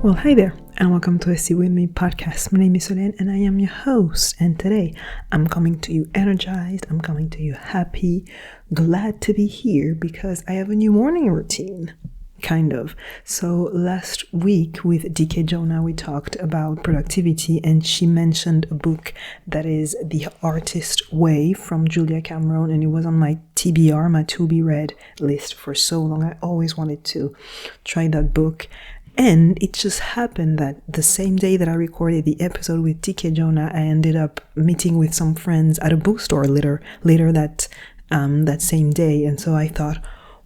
Well, hi there, and welcome to a See With Me podcast. My name is Solène, and I am your host. And today, I'm coming to you energized. I'm coming to you happy, glad to be here because I have a new morning routine, kind of. So last week with DK Jonah, we talked about productivity, and she mentioned a book that is The Artist Way from Julia Cameron, and it was on my TBR, my to be read list for so long. I always wanted to try that book. And it just happened that the same day that I recorded the episode with DK Jonah, I ended up meeting with some friends at a bookstore later that same day. And so I thought,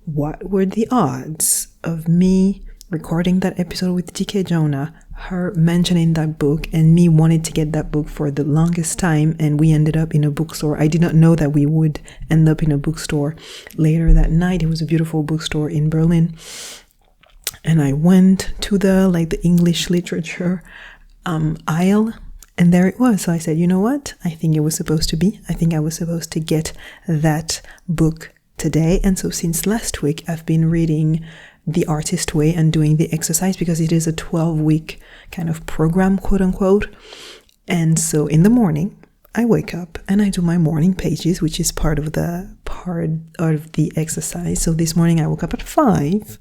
what were the odds of me recording that episode with DK Jonah, her mentioning that book, and me wanting to get that book for the longest time, and we ended up in a bookstore. I did not know that we would end up in a bookstore later that night. It was a beautiful bookstore in Berlin. And I went to the English literature aisle, and there it was. So I said, you know what? I think I was supposed to get that book today. And so since last week, I've been reading The Artist Way and doing the exercise because it is a 12-week kind of program, quote unquote. And so in the morning, I wake up and I do my morning pages, which is part of the exercise. So this morning I woke up at 5,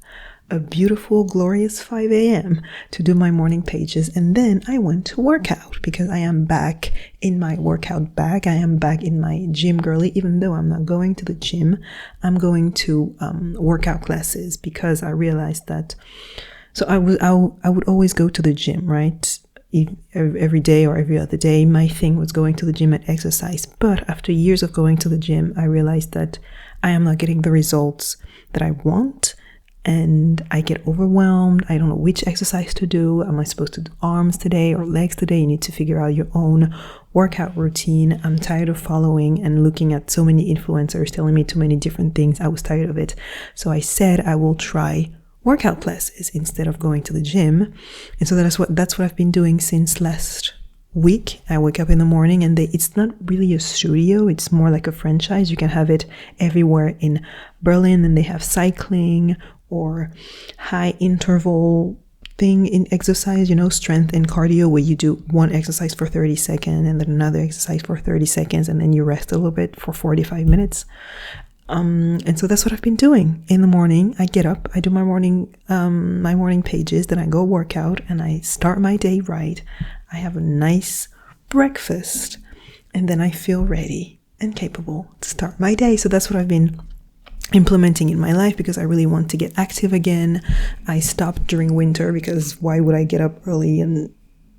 a beautiful, glorious 5 a.m. to do my morning pages. And then I went to work out because I am back in my workout bag. I am back in my gym girly, even though I'm not going to the gym. I'm going to workout classes because I realized that. So I would always go to the gym, right? Every day or every other day. My thing was going to the gym and exercise. But after years of going to the gym, I realized that I am not getting the results that I want. And I get overwhelmed. I don't know which exercise to do. Am I supposed to do arms today or legs today? You need to figure out your own workout routine. I'm tired of following and looking at so many influencers telling me too many different things. I was tired of it. So I said I will try workout classes instead of going to the gym. And so that's what I've been doing since last week. I wake up in the morning and it's not really a studio, it's more like a franchise. You can have it everywhere in Berlin, and they have cycling or high interval thing in exercise, strength and cardio, where you do one exercise for 30 seconds and then another exercise for 30 seconds and then you rest a little bit for 45 minutes. And so that's what I've been doing. In the morning, I get up, I do my morning pages, then I go work out and I start my day right. I have a nice breakfast and then I feel ready and capable to start my day. So that's what I've been implementing in my life because I really want to get active again. I stopped during winter because why would I get up early and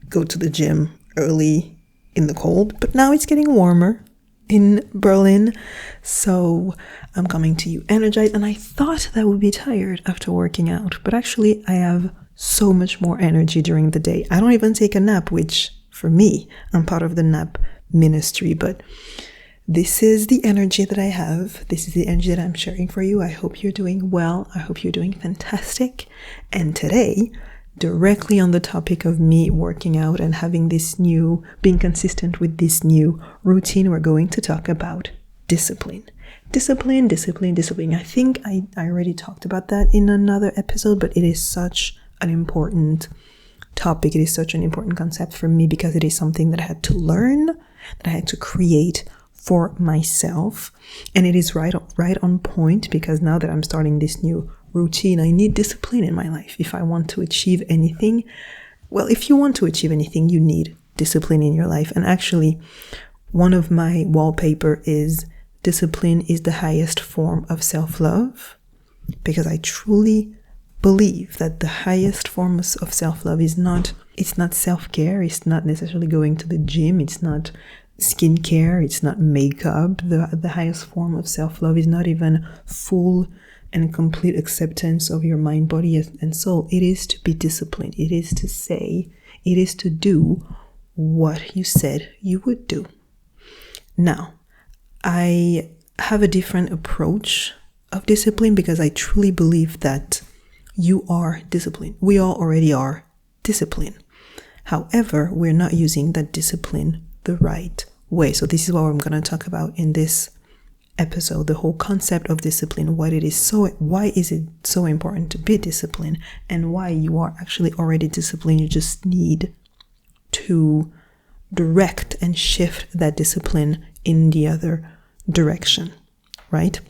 go to the gym early in the cold? But now it's getting warmer in Berlin, so I'm coming to you energized, and I thought that I would be tired after working out, but actually I have so much more energy during the day. I don't even take a nap, which for me, I'm part of the nap ministry, but this is the energy that I have. This is the energy that I'm sharing for you. I hope you're doing well. I hope you're doing fantastic. And today, directly on the topic of me working out and having being consistent with this new routine, we're going to talk about discipline. Discipline. I think I already talked about that in another episode, but it is such an important topic. It is such an important concept for me because it is something that I had to learn, that I had to create for myself. And it is right on point because now that I'm starting this new routine, I need discipline in my life. If I want to achieve anything, if you want to achieve anything, you need discipline in your life. And actually, one of my wallpaper is discipline is the highest form of self-love, because I truly believe that the highest form of self-love it's not self-care, it's not necessarily going to the gym, it's not skincare, it's not makeup. The highest form of self-love is not even full and complete acceptance of your mind, body, and soul. It is to be disciplined. It is to do what you said you would do. Now, I have a different approach of discipline because I truly believe that you are disciplined. We all already are disciplined. However, we're not using that discipline the right way. So this is what I'm going to talk about in this episode, the whole concept of discipline, why is it so important to be disciplined, and why you are actually already disciplined. You just need to direct and shift that discipline in the other direction, right?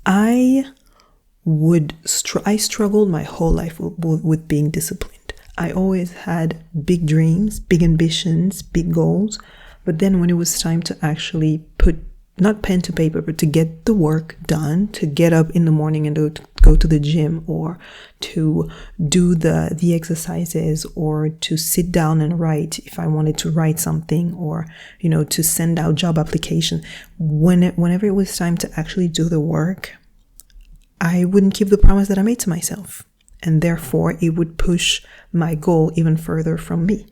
I struggled my whole life with being disciplined. I always had big dreams, big ambitions, big goals, but then when it was time to actually put not pen to paper, but to get the work done, to get up in the morning and go to the gym, or to do the exercises, or to sit down and write if I wanted to write something, or, to send out job application. Whenever it was time to actually do the work, I wouldn't keep the promise that I made to myself. And therefore, it would push my goal even further from me.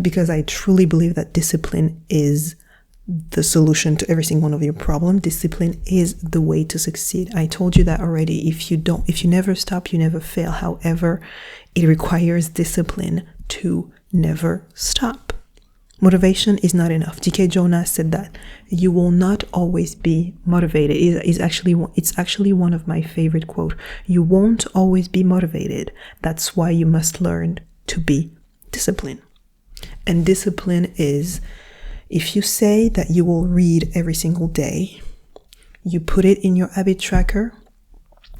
Because I truly believe that discipline is the solution to every single one of your problems. Discipline is the way to succeed. I told you that already. If you never stop, you never fail. However, it requires discipline to never stop. Motivation is not enough. D.K. Jonas said that you will not always be motivated. It's actually one of my favorite quotes. You won't always be motivated. That's why you must learn to be disciplined. And discipline is, if you say that you will read every single day, you put it in your habit tracker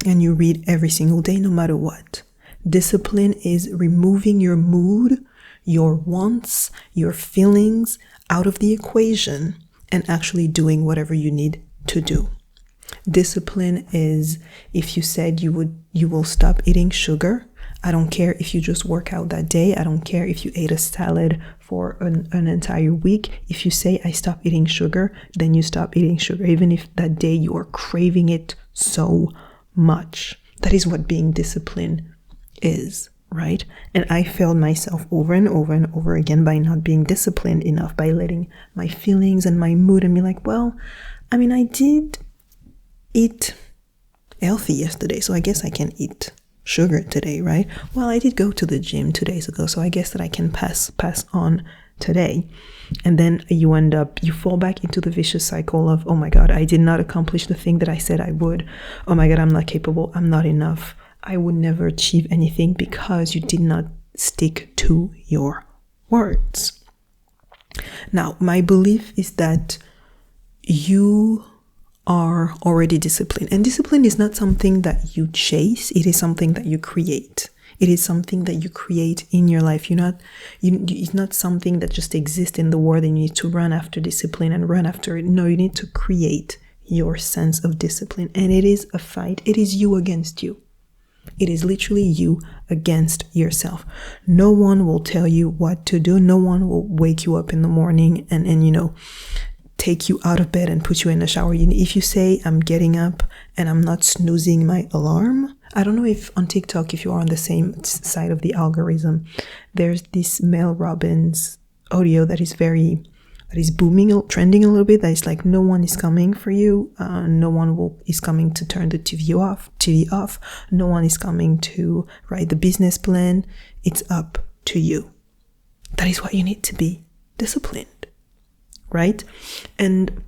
and you read every single day, no matter what. Discipline is removing your mood, your wants, your feelings out of the equation and actually doing whatever you need to do. Discipline is, if you said you will stop eating sugar, I don't care if you just work out that day. I don't care if you ate a salad for an entire week. If you say, I stop eating sugar, then you stop eating sugar, even if that day you are craving it so much. That is what being disciplined is, right? And I failed myself over and over and over again by not being disciplined enough, by letting my feelings and my mood and be like, well, I did eat healthy yesterday, so I guess I can eat sugar today, right? Well, I did go to the gym 2 days ago, so I guess that I can pass on today. And then you fall back into the vicious cycle of, oh my God, I did not accomplish the thing that I said I would. Oh my God, I'm not capable. I'm not enough. I would never achieve anything, because you did not stick to your words. Now, my belief is that you are already disciplined. And discipline is not something that you chase. It is something that you create. It is something that you create in your life. It's not something that just exists in the world and you need to run after discipline and run after it. No, you need to create your sense of discipline. And it is a fight. It is you against you. It is literally you against yourself. No one will tell you what to do. No one will wake you up in the morning and take you out of bed and put you in the shower. If you say, I'm getting up and I'm not snoozing my alarm, I don't know if on TikTok, if you are on the same side of the algorithm, there's this Mel Robbins audio that is booming, trending a little bit, that is like, no one is coming for you. No one is coming to turn the TV off. No one is coming to write the business plan. It's up to you. That is why you need to be disciplined. Right? And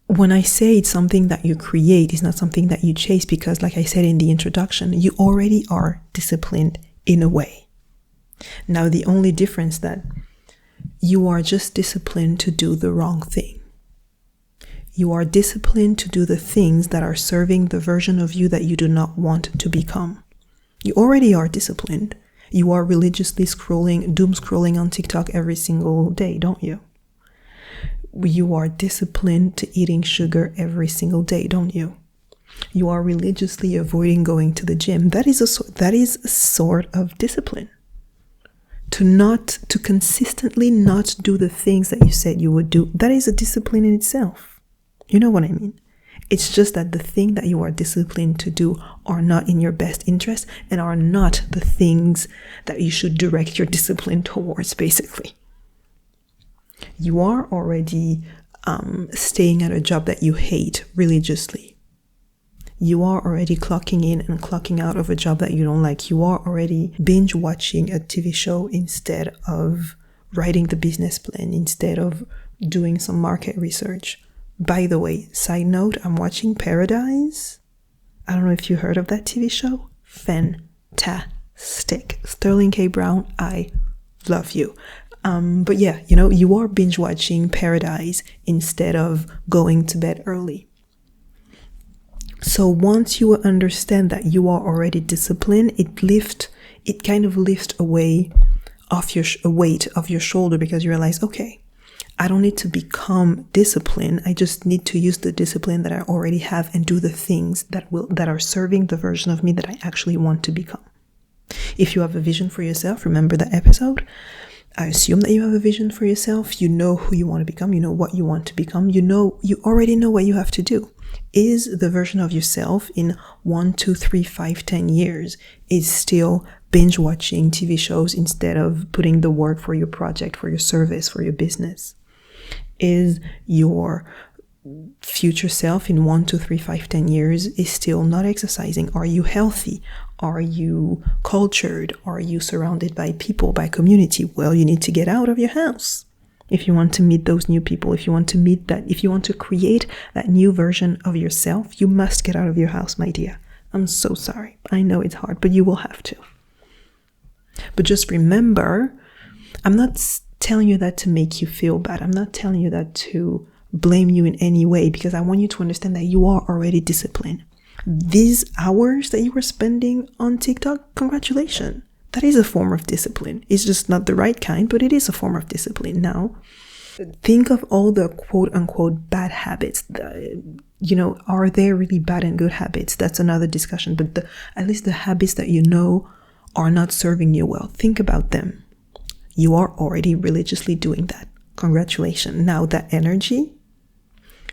when I say it's something that you create, it's not something that you chase, because like I said in the introduction, you already are disciplined in a way. Now, the only difference that you are just disciplined to do the wrong thing. You are disciplined to do the things that are serving the version of you that you do not want to become. You already are disciplined. You are religiously doom scrolling on TikTok every single day, don't you? You are disciplined to eating sugar every single day, don't you? You are religiously avoiding going to the gym. That is a sort of discipline. To consistently not do the things that you said you would do, that is a discipline in itself. You know what I mean? It's just that the thing that you are disciplined to do are not in your best interest and are not the things that you should direct your discipline towards, basically. You are already staying at a job that you hate religiously. You are already clocking in and clocking out of a job that you don't like. You are already binge watching a TV show instead of writing the business plan, instead of doing some market research. By the way, side note, I'm watching Paradise. I don't know if you heard of that TV show. Fantastic. Sterling K. Brown, I love you. But yeah, you are binge watching Paradise instead of going to bed early. So once you understand that you are already disciplined, it kind of lifts away off a weight of your shoulder, because you realize, okay, I don't need to become disciplined. I just need to use the discipline that I already have and do the things that are serving the version of me that I actually want to become. If you have a vision for yourself, remember that episode. I assume that you have a vision for yourself. You know who you want to become. You know what you want to become. You already know what you have to do. Is the version of yourself in 1, 2, 3, 5, 10 years is still binge watching TV shows instead of putting the work for your project, for your service, for your business? Is your future self in 1, 2, 3, 5, 10 years is still not exercising? Are you healthy? Are you cultured? Are you surrounded by people, by community? Well, you need to get out of your house. If you want to meet those new people, if you want to create that new version of yourself, you must get out of your house, my dear. I'm so sorry. I know it's hard, but you will have to. But just remember, I'm not telling you that to make you feel bad. I'm not telling you that to blame you in any way, because I want you to understand that you are already disciplined. These hours that you were spending on TikTok, congratulations. That is a form of discipline. It's just not the right kind, but it is a form of discipline. Now, think of all the quote unquote bad habits. Are there really bad and good habits? That's another discussion. But at least the habits that you know are not serving you well, think about them. You are already religiously doing that. Congratulations. Now that energy,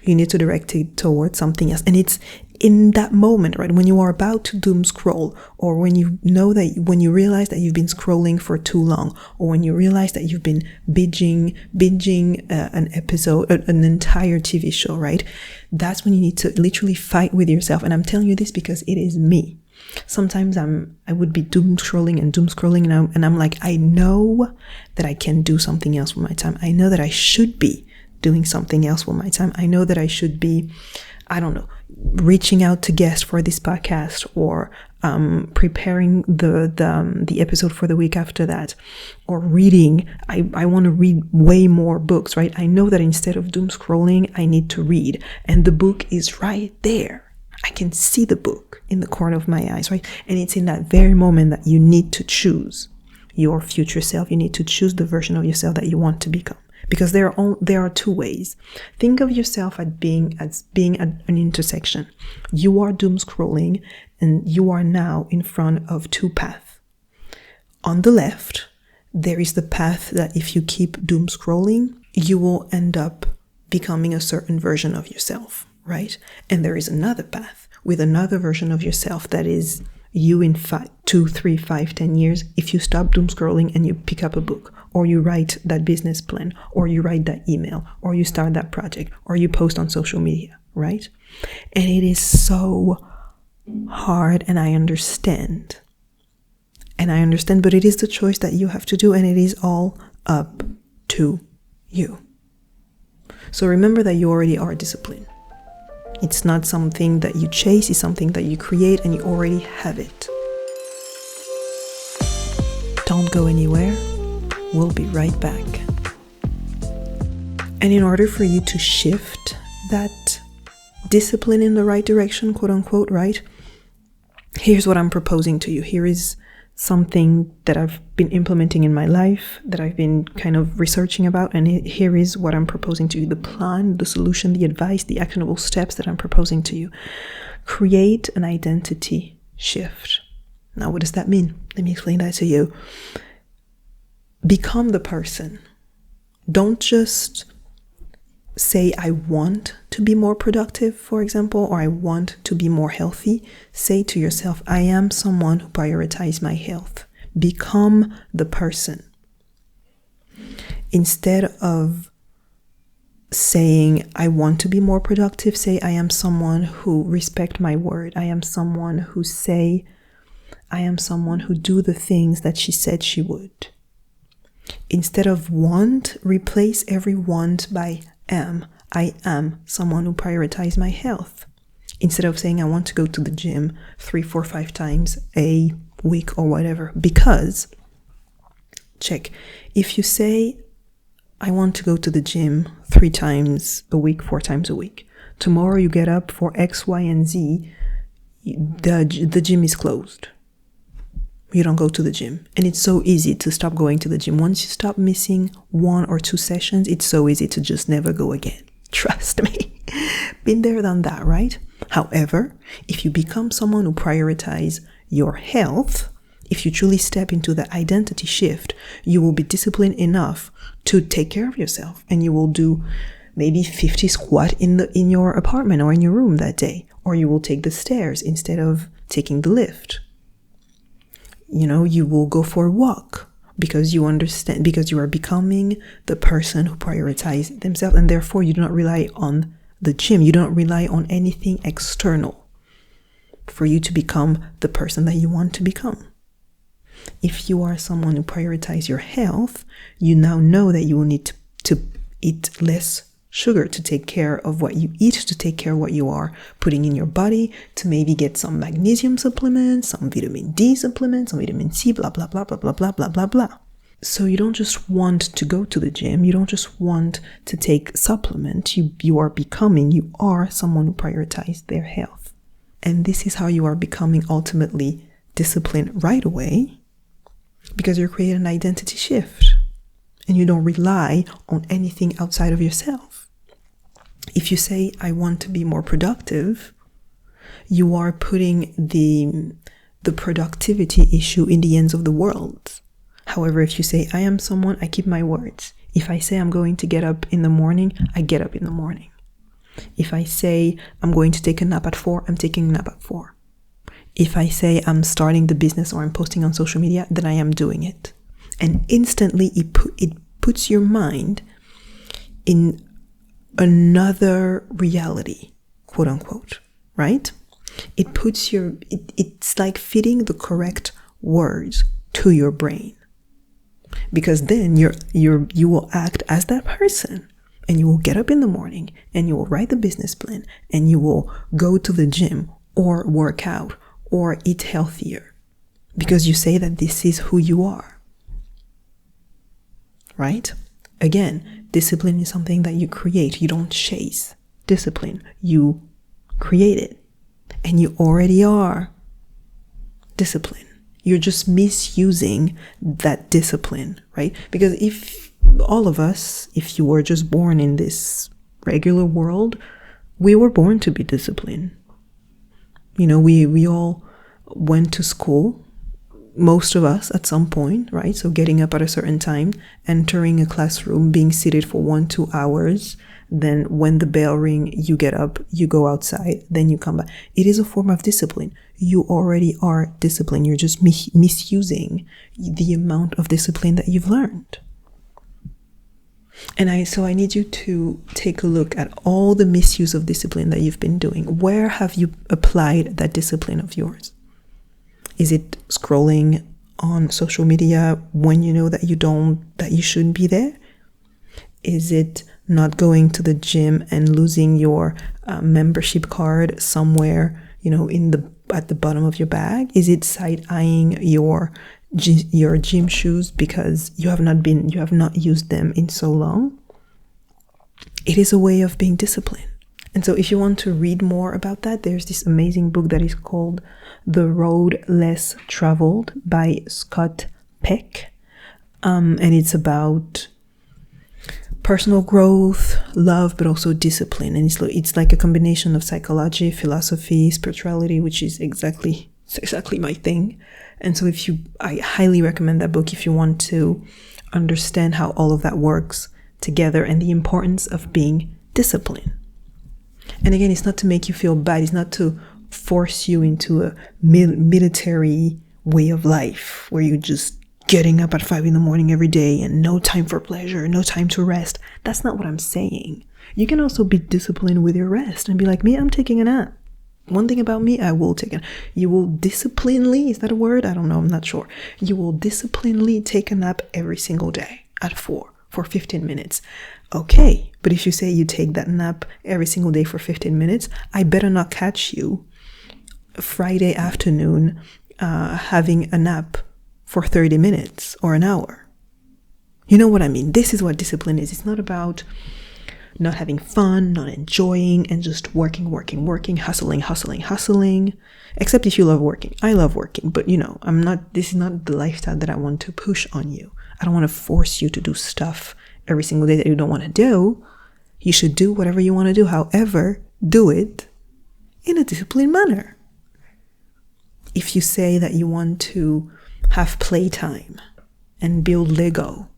you need to direct it towards something else. And it's in that moment, right, when you are about to doom scroll, or when you realize that you've been scrolling for too long, or when you realize that you've been binging an episode, an entire TV show, right? That's when you need to literally fight with yourself. And I'm telling you this because it is me. Sometimes I would be doom scrolling, and I'm like, I know that I can do something else with my time. I know that I should be doing something else with my time. I know that I should be, I don't know, reaching out to guests for this podcast, or preparing the episode for the week after that, or reading. I want to read way more books, right? I know that instead of doom scrolling, I need to read, and the book is right there. I can see the book in the corner of my eyes, right? And it's in that very moment that you need to choose your future self. You need to choose the version of yourself that you want to become. Because there are two ways. Think of yourself as being at an intersection. You are doom scrolling, and you are now in front of two paths. On the left, there is the path that if you keep doom scrolling, you will end up becoming a certain version of yourself, right? And there is another path with another version of yourself that is you in 2, 3, 5, 10 years, if you stop doom scrolling and you pick up a book, or you write that business plan, or you write that email, or you start that project, or you post on social media, right? And it is so hard, and I understand. But it is the choice that you have to do, and it is all up to you. So remember that you already are disciplined. It's not something that you chase, it's something that you create, and you already have it. Don't go anywhere. We'll be right back. And in order for you to shift that discipline in the right direction, quote unquote, right? Here's what I'm proposing to you. Here is something that I've been implementing in my life, that I've been kind of researching about, and here is what I'm proposing to you. The plan, the solution, the advice, the actionable steps that I'm proposing to you. Create an identity shift. Now, what does that mean? Let me explain that to you. Become the person. Don't just say, I want to be more productive, for example, or I want to be more healthy. Say to yourself, I am someone who prioritizes my health. Become the person. Instead of saying, I want to be more productive, say, I am someone who respect my word. I am someone who do the things that she said she would. Instead of want, replace every want by am. I am someone who prioritizes my health. Instead of saying I want to go to the gym 3, 4, 5 times a week or whatever. Because, check, if you say I want to go to the gym 3 times a week, 4 times a week, tomorrow you get up for X, Y, and Z, the gym is closed. You don't go to the gym. And it's so easy to stop going to the gym. Once you stop missing 1 or 2 sessions, it's so easy to just never go again. Trust me. Been there, done that, right? However, if you become someone who prioritizes your health, if you truly step into the identity shift, you will be disciplined enough to take care of yourself, and you will do maybe 50 squats in your apartment or in your room that day, or you will take the stairs instead of taking the lift. You will go for a walk because you understand, because you are becoming the person who prioritizes themselves, and therefore you do not rely on the gym. You don't rely on anything external for you to become the person that you want to become. If you are someone who prioritizes your health, you now know that you will need to eat less sugar to take care of what you eat, to take care of what you are putting in your body, to maybe get some magnesium supplements, some vitamin D supplements, some vitamin C, blah, blah, blah, blah, blah, blah, blah, blah, blah. So you don't just want to go to the gym. You don't just want to take supplements. You are someone who prioritizes their health. And this is how you are becoming ultimately disciplined right away, because you're creating an identity shift and you don't rely on anything outside of yourself. If you say, I want to be more productive, you are putting the productivity issue in the hands of the world. However, if you say, I am someone, I keep my words. If I say I'm going to get up in the morning, I get up in the morning. If I say I'm going to take a nap at 4, I'm taking a nap at 4. If I say I'm starting the business or I'm posting on social media, then I am doing it. And instantly it puts your mind in another reality, quote unquote, right? It's like fitting the correct words to your brain. Because then you will act as that person, and you will get up in the morning and you will write the business plan and you will go to the gym or work out or eat healthier, because you say that this is who you are, right? Again, discipline is something that you create. You don't chase discipline. You create it, and you already are disciplined. You're just misusing that discipline, right? Because if all of us, if you were just born in this regular world, we were born to be disciplined. We all went to school, most of us at some point, right? So getting up at a certain time, entering a classroom, being seated for 1-2 hours, then when the bell rings, you get up, you go outside, then you come back. It is a form of discipline. You already are disciplined. You're just misusing the amount of discipline that you've learned. And so I need you to take a look at all the misuse of discipline that you've been doing. Where have you applied that discipline of yours? Is it scrolling on social media when you know that you shouldn't be there? Is it not going to the gym and losing your membership card somewhere, at the bottom of your bag? Is it side-eyeing your gym shoes because you have not used them in so long? It is a way of being disciplined. And so if you want to read more about that, there's this amazing book that is called The Road Less Traveled by Scott Peck. And it's about personal growth, love, but also discipline. And it's like a combination of psychology, philosophy, spirituality, which is exactly my thing. And so I highly recommend that book if you want to understand how all of that works together and the importance of being disciplined. And again, it's not to make you feel bad. It's not to force you into a military way of life where you're just getting up at 5 a.m. every day and no time for pleasure, no time to rest. That's not what I'm saying. You can also be disciplined with your rest and be like, me, I'm taking a nap. One thing about me, I will take it. You will disciplinedly, is that a word? I don't know, I'm not sure. You will disciplinedly take a nap every single day at 4 for 15 minutes. Okay, but if you say you take that nap every single day for 15 minutes, I better not catch you Friday afternoon having a nap for 30 minutes or an hour. You know what I mean? This is what discipline is. It's not about not having fun, not enjoying, and just working, hustling. Except if you love working. I love working, but this is not the lifestyle that I want to push on you. I don't want to force you to do stuff every single day that you don't want to do. You should do whatever you want to do. However, do it in a disciplined manner. If you say that you want to have playtime and build Lego,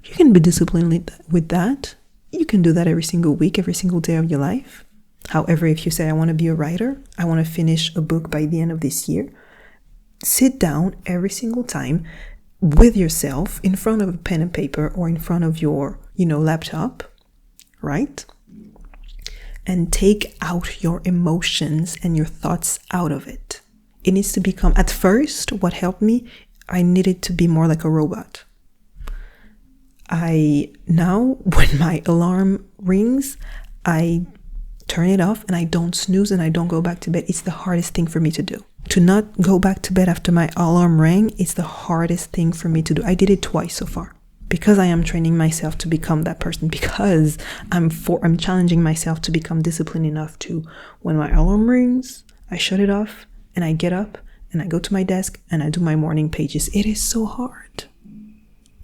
you can be disciplined with that. You can do that every single week, every single day of your life. However, if you say, I want to be a writer, I want to finish a book by the end of this year, sit down every single time with yourself in front of a pen and paper or in front of your, laptop, right? And take out your emotions and your thoughts out of it. It needs to become, at first, what helped me, I needed to be more like a robot. Now, when my alarm rings, I turn it off and I don't snooze and I don't go back to bed. It's the hardest thing for me to do. To not go back to bed after my alarm rang, it's the hardest thing for me to do. I did it twice so far. Because I am training myself to become that person. Because I'm challenging myself to become disciplined enough to, when my alarm rings, I shut it off and I get up and I go to my desk and I do my morning pages. It is so hard.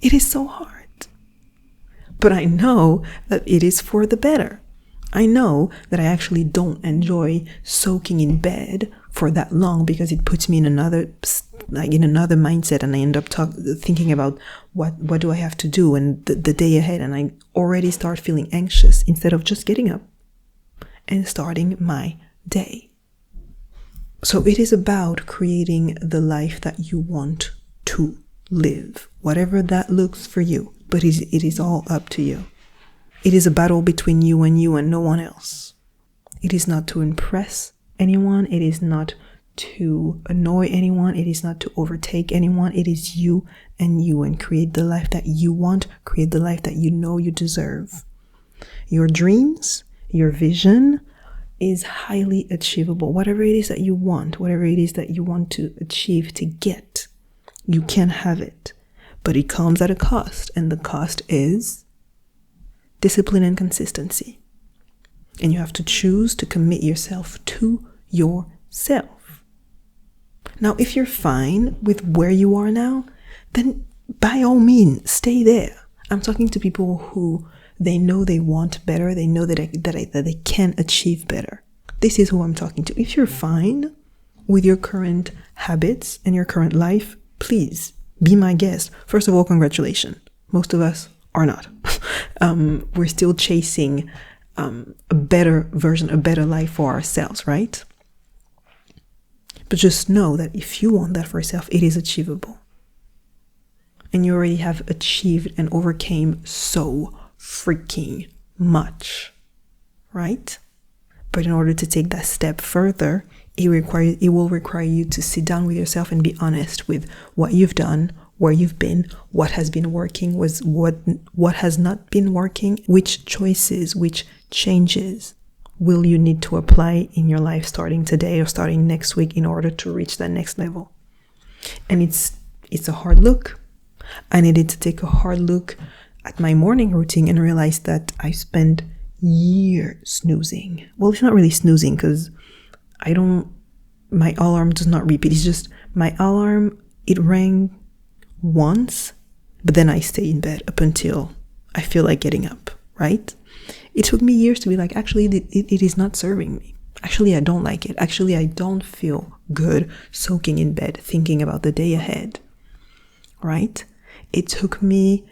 It is so hard. But I know that it is for the better. I know that I actually don't enjoy soaking in bed for that long because it puts me in another mindset, and I end up thinking about what do I have to do and the day ahead, and I already start feeling anxious instead of just getting up and starting my day. So it is about creating the life that you want to live, whatever that looks for you. But it is all up to you. It is a battle between you and no one else. It is not to impress anyone. It is not to annoy anyone. It is not to overtake anyone. It is you, and create the life that you want. Create the life that you know you deserve. Your dreams, your vision is highly achievable. Whatever it is that you want, whatever it is that you want to achieve, to get, you can have it. But it comes at a cost, and the cost is discipline and consistency. And you have to choose to commit yourself to yourself. Now, if you're fine with where you are now, then by all means, stay there. I'm talking to people who they know they want better. They know that they can achieve better. This is who I'm talking to. If you're fine with your current habits and your current life, please be my guest. First of all, congratulations. Most of us are not. We're still chasing a better version, a better life for ourselves, right? But just know that if you want that for yourself, it is achievable. And you already have achieved and overcame so freaking much, right? But in order to take that step further, it will require you to sit down with yourself and be honest with what you've done, where you've been, what has been working, what has not been working, which choices, which changes will you need to apply in your life starting today or starting next week in order to reach that next level. And it's a hard look. I needed to take a hard look at my morning routine and realize that I spent years snoozing. Well, it's not really snoozing because my alarm does not repeat. It's just my alarm, it rang once, but then I stay in bed up until I feel like getting up, right? It took me years to be like, actually, it is not serving me. Actually, I don't like it. Actually, I don't feel good soaking in bed, thinking about the day ahead, right? It took me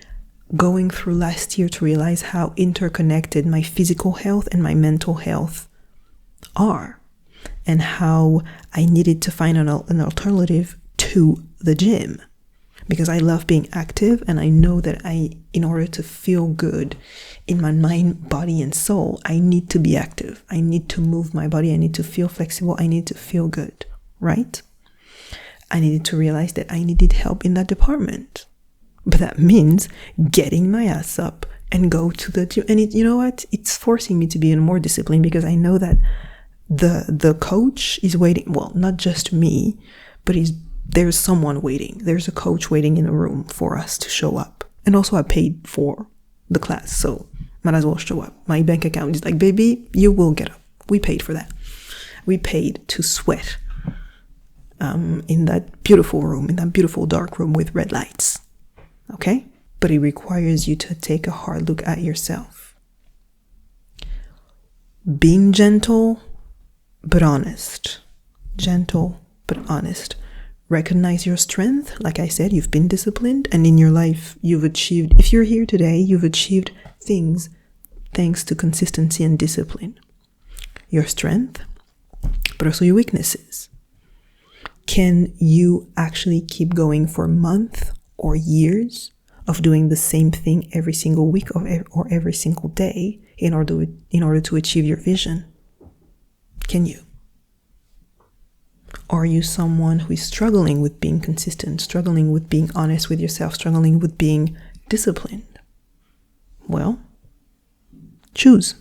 going through last year to realize how interconnected my physical health and my mental health are, and how I needed to find an alternative to the gym, because I love being active, and I know that in order to feel good in my mind, body, and soul, I need to be active. I need to move my body. I need to feel flexible. I need to feel good, right? I needed to realize that I needed help in that department. But that means getting my ass up, and go to the gym. And you know what? It's forcing me to be even more disciplined because I know that the coach is waiting. Well, not just me, but there's someone waiting. There's a coach waiting in a room for us to show up. And also I paid for the class, so might as well show up. My bank account is like, baby, you will get up. We paid for that. We paid to sweat in that beautiful room, in that beautiful dark room with red lights. Okay? But it requires you to take a hard look at yourself. Being gentle, but honest. Gentle, but honest. Recognize your strength. Like I said, you've been disciplined, and in your life, you've achieved, if you're here today, you've achieved things thanks to consistency and discipline. Your strength, but also your weaknesses. Can you actually keep going for a month or years of doing the same thing every single week or every single day in order to achieve your vision? Can you? Are you someone who is struggling with being consistent, struggling with being honest with yourself, struggling with being disciplined? Well, choose.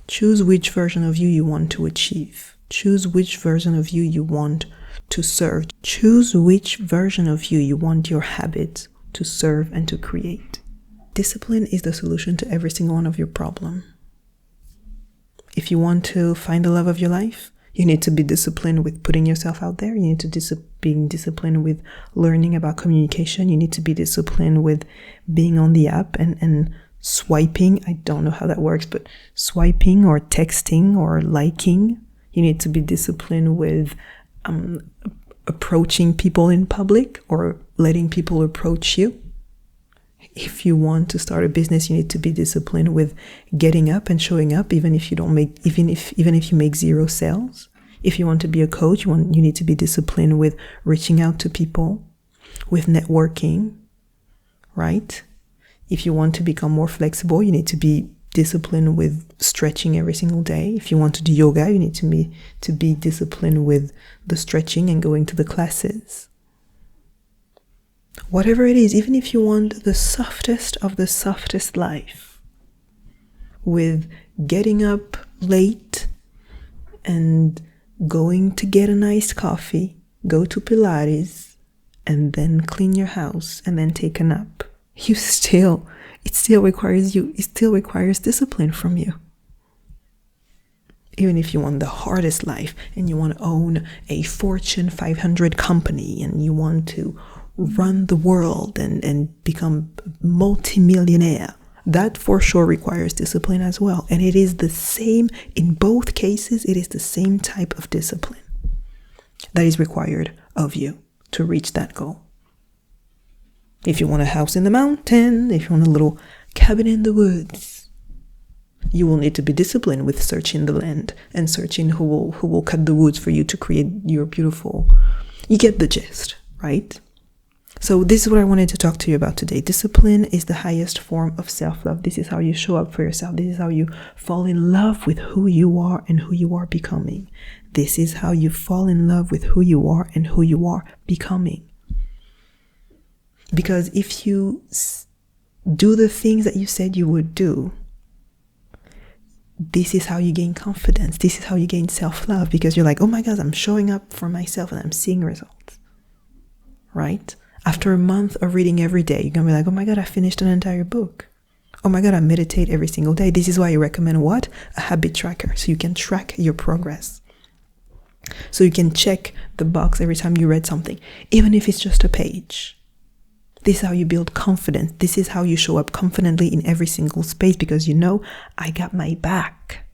Choose which version of you want to achieve. Choose which version of you want to serve. Choose which version of you want your habits to serve and to create. Discipline is the solution to every single one of your problems. If you want to find the love of your life, you need to be disciplined with putting yourself out there. You need to be disciplined with learning about communication. You need to be disciplined with being on the app and swiping. I don't know how that works, but swiping or texting or liking. You need to be disciplined with approaching people in public or letting people approach you. If you want to start a business, you need to be disciplined with getting up and showing up, even if you make zero sales. If you want to be a coach, you need to be disciplined with reaching out to people, with networking, right? If you want to become more flexible, you need to be disciplined with stretching every single day. If you want to do yoga, you need to be disciplined with the stretching and going to the classes. Whatever it is, even if you want the softest of the softest life, with getting up late and going to get a nice coffee, go to Pilates, and then clean your house and then take a nap, it still requires discipline from you. Even if you want the hardest life and you want to own a Fortune 500 company and you want to run the world and become multimillionaire, that for sure requires discipline as well. And it is the same in both cases. It is the same type of discipline that is required of you to reach that goal. If you want a house in the mountain, if you want a little cabin in the woods, you will need to be disciplined with searching the land and searching who will cut the woods for you to create your beautiful. You get the gist, right? So this is what I wanted to talk to you about today. Discipline is the highest form of self-love. This is how you show up for yourself. This is how you fall in love with who you are and who you are becoming. This is how you fall in love with who you are and who you are becoming. Because if you do the things that you said you would do, this is how you gain confidence. This is how you gain self-love, because you're like, oh my God, I'm showing up for myself and I'm seeing results, right? After a month of reading every day, you're going to be like, oh my God, I finished an entire book. Oh my God, I meditate every single day. This is why I recommend what? A habit tracker, so you can track your progress. So you can check the box every time you read something, even if it's just a page. This is how you build confidence. This is how you show up confidently in every single space, because you know, I got my back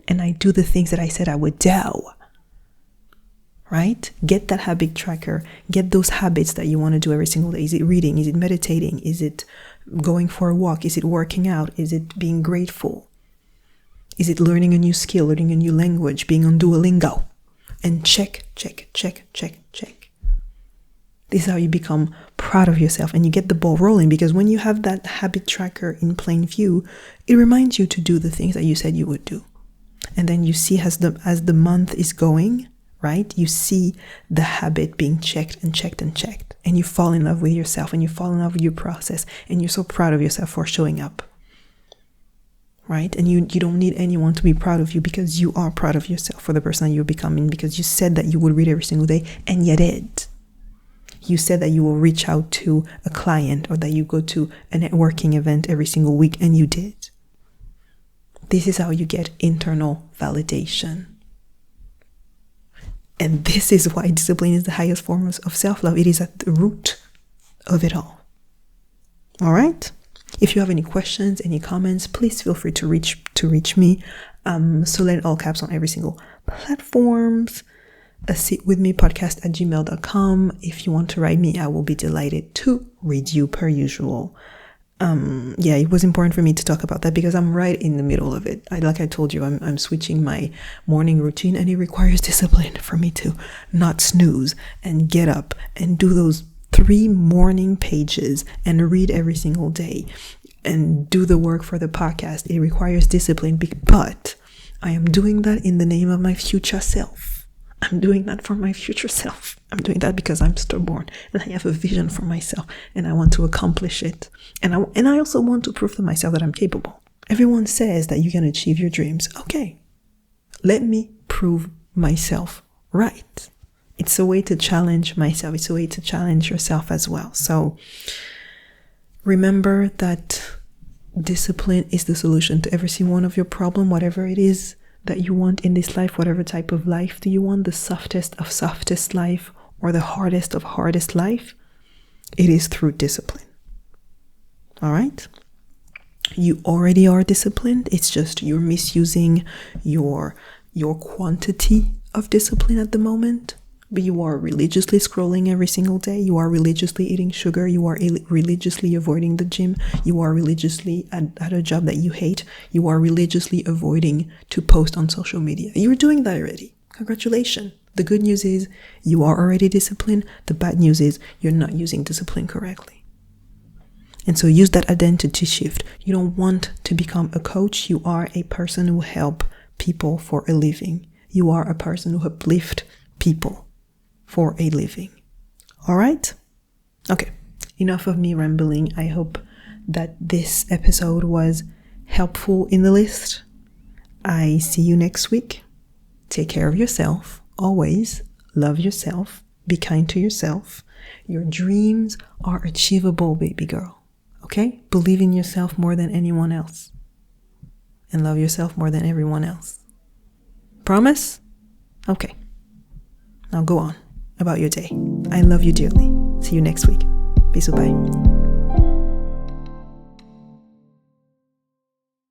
and I do the things that I said I would do. Right? Get that habit tracker. Get those habits that you want to do every single day. Is it reading? Is it meditating? Is it going for a walk? Is it working out? Is it being grateful? Is it learning a new skill, learning a new language, being on Duolingo? And check. This is how you become proud of yourself and you get the ball rolling, because when you have that habit tracker in plain view, it reminds you to do the things that you said you would do. And then you see as the month is going, right? You see the habit being checked and checked and checked, and you fall in love with yourself, and you fall in love with your process, and you're so proud of yourself for showing up, right? And you don't need anyone to be proud of you, because you are proud of yourself for the person you're becoming, because you said that you would read every single day, and you did. You said that you will reach out to a client, or that you go to a networking event every single week, and you did. This is how you get internal validation. And this is why discipline is the highest form of self-love. It is at the root of it all. All right? If you have any questions, any comments, please feel free to reach me. Solène all caps on every single platforms. Sit with me podcast@gmail.com. If you want to write me, I will be delighted to read you per usual. It was important for me to talk about that, because I'm right in the middle of it. Like I told you, I'm switching my morning routine, and it requires discipline for me to not snooze and get up and do those 3 morning pages and read every single day and do the work for the podcast. It requires discipline, but I am doing that in the name of my future self. I'm doing that for my future self. I'm doing that because I'm stubborn, and I have a vision for myself, and I want to accomplish it. And I also want to prove to myself that I'm capable. Everyone says that you can achieve your dreams. Okay, let me prove myself right. It's a way to challenge myself. It's a way to challenge yourself as well. So remember that discipline is the solution to every single one of your problem, whatever it is that you want in this life. Whatever type of life do you want, the softest of softest life or the hardest of hardest life, it is through discipline. All right? You already are disciplined. It's just you're misusing your quantity of discipline at the moment. But you are religiously scrolling every single day. You are religiously eating sugar. You are religiously avoiding the gym. You are religiously at a job that you hate. You are religiously avoiding to post on social media. You're doing that already. Congratulations. The good news is you are already disciplined. The bad news is you're not using discipline correctly. And so use that identity shift. You don't want to become a coach. You are a person who helps people for a living. You are a person who uplifts people for a living. All right? Okay. Enough of me rambling. I hope that this episode was helpful in the list. I see you next week. Take care of yourself. Always love yourself. Be kind to yourself. Your dreams are achievable, baby girl. Okay? Believe in yourself more than anyone else. And love yourself more than everyone else. Promise? Okay. Now go on about your day. I love you dearly. See you next week. Peace, bye.